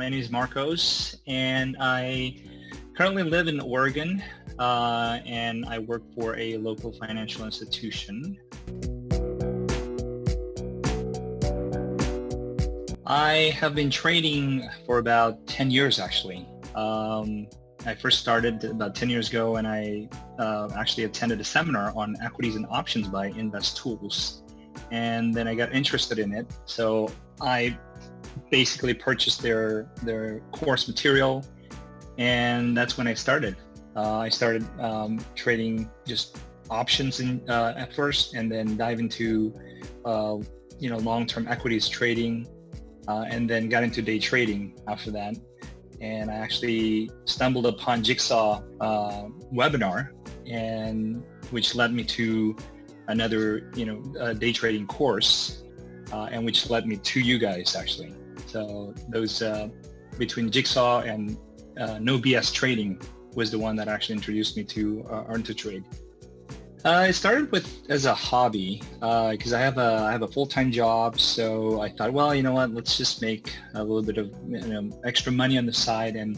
My name is Marcos, and I currently live in Oregon, and I work for a local financial institution. I have been trading for about 10 years, actually. I first started about 10 years ago, and I actually attended a seminar on equities and options by Invest Tools. And then I got interested in it. So I basically purchased their course material, and that's when I started. I started trading just options at first, and then dive into long-term equities trading, and then got into day trading after that. And I actually stumbled upon Jigsaw webinar, and which led me to another day trading course, and which led me to you guys actually. So those between Jigsaw and No BS Trading was the one that actually introduced me to Earn2Trade. It started as a hobby because I have a full-time job, so I thought, well, you know what, let's just make a little bit of extra money on the side, and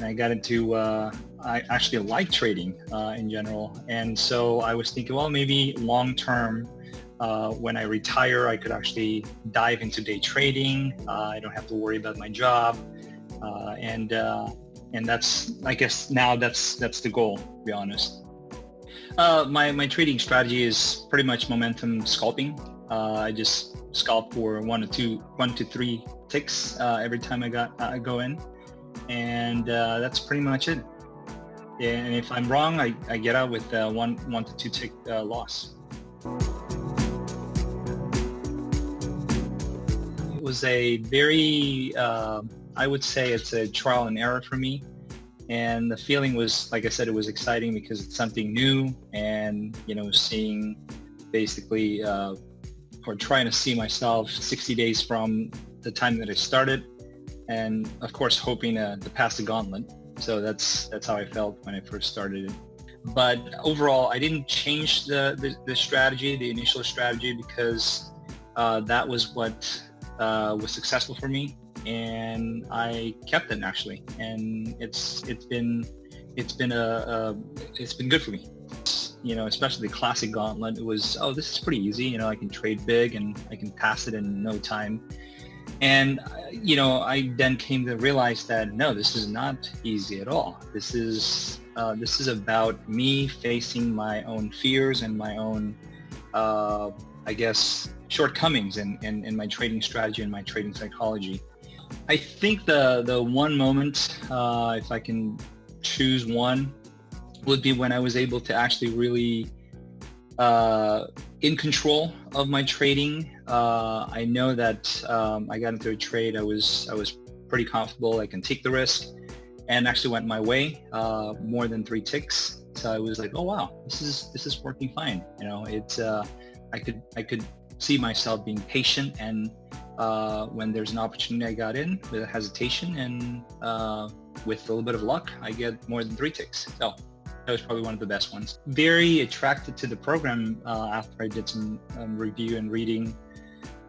I got into I actually like trading in general, and so I was thinking, well, maybe long-term, when I retire, I could actually dive into day trading. I don't have to worry about my job, and that's, I guess now that's the goal, to be honest. My trading strategy is pretty much momentum scalping. I just scalp for 1 to 3 ticks every time I go in, and that's pretty much it. And if I'm wrong, I get out with 1 to 2 tick loss. It was a very, I would say it's a trial and error for me. And the feeling was, like I said, it was exciting because it's something new, and seeing basically or trying to see myself 60 days from the time that I started, and of course hoping to pass the gauntlet. So that's how I felt when I first started it. But overall, I didn't change the strategy, the initial strategy, because that was what was successful for me, and I kept it actually, and it's been good for me. Especially the classic gauntlet. It was, oh, this is pretty easy. I can trade big and I can pass it in no time. And I then came to realize that no, this is not easy at all. This is about me facing my own fears and my own, I guess, shortcomings in my trading strategy and my trading psychology. I think the one moment, if I can choose one, would be when I was able to actually really in control of my trading. I know that I got into a trade. I was pretty comfortable. I can take the risk, and actually went my way, more than 3 ticks. So I was like, oh wow, this is working fine. It's I could see myself being patient, and when there's an opportunity, I got in with hesitation, and with a little bit of luck, I get more than 3 ticks. So that was probably one of the best ones. Very attracted to the program after I did some review and reading,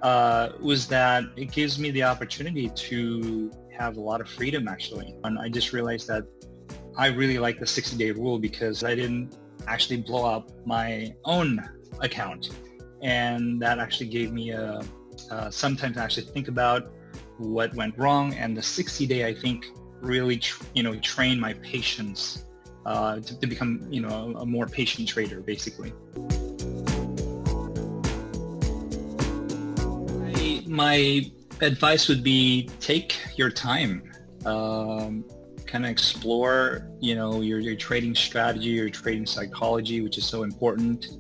was that it gives me the opportunity to have a lot of freedom actually. And I just realized that I really like the 60-day rule because I didn't actually blow up my own account. And that actually gave me sometimes to actually think about what went wrong, and the 60-day I think really trained my patience to become a more patient trader basically. My advice would be take your time, kind of explore your trading strategy, your trading psychology, which is so important,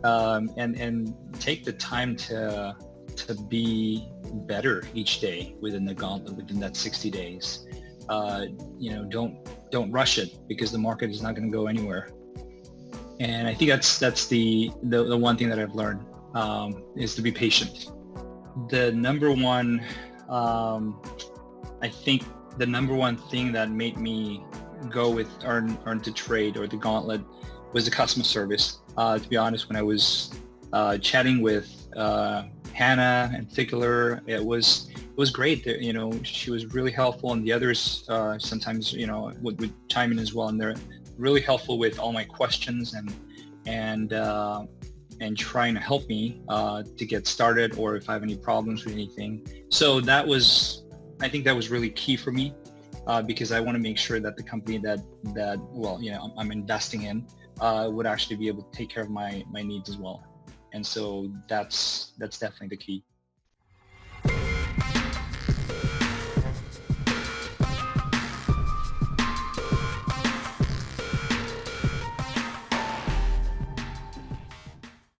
and take the time to be better each day within the gauntlet, within that 60 days. Don't rush it, because the market is not going to go anywhere. And I think that's the one thing that I've learned, is to be patient. The number one, I think the number one thing that made me go with Earn2Trade or the gauntlet was the customer service. To be honest, when I was chatting with Hannah in particular, it was was great. She was really helpful, and the others sometimes would chime in as well, and they're really helpful with all my questions and and trying to help me to get started, or if I have any problems with anything. So I think that was really key for me, because I want to make sure that the company that I'm investing in would actually be able to take care of my needs as well. And so that's definitely the key.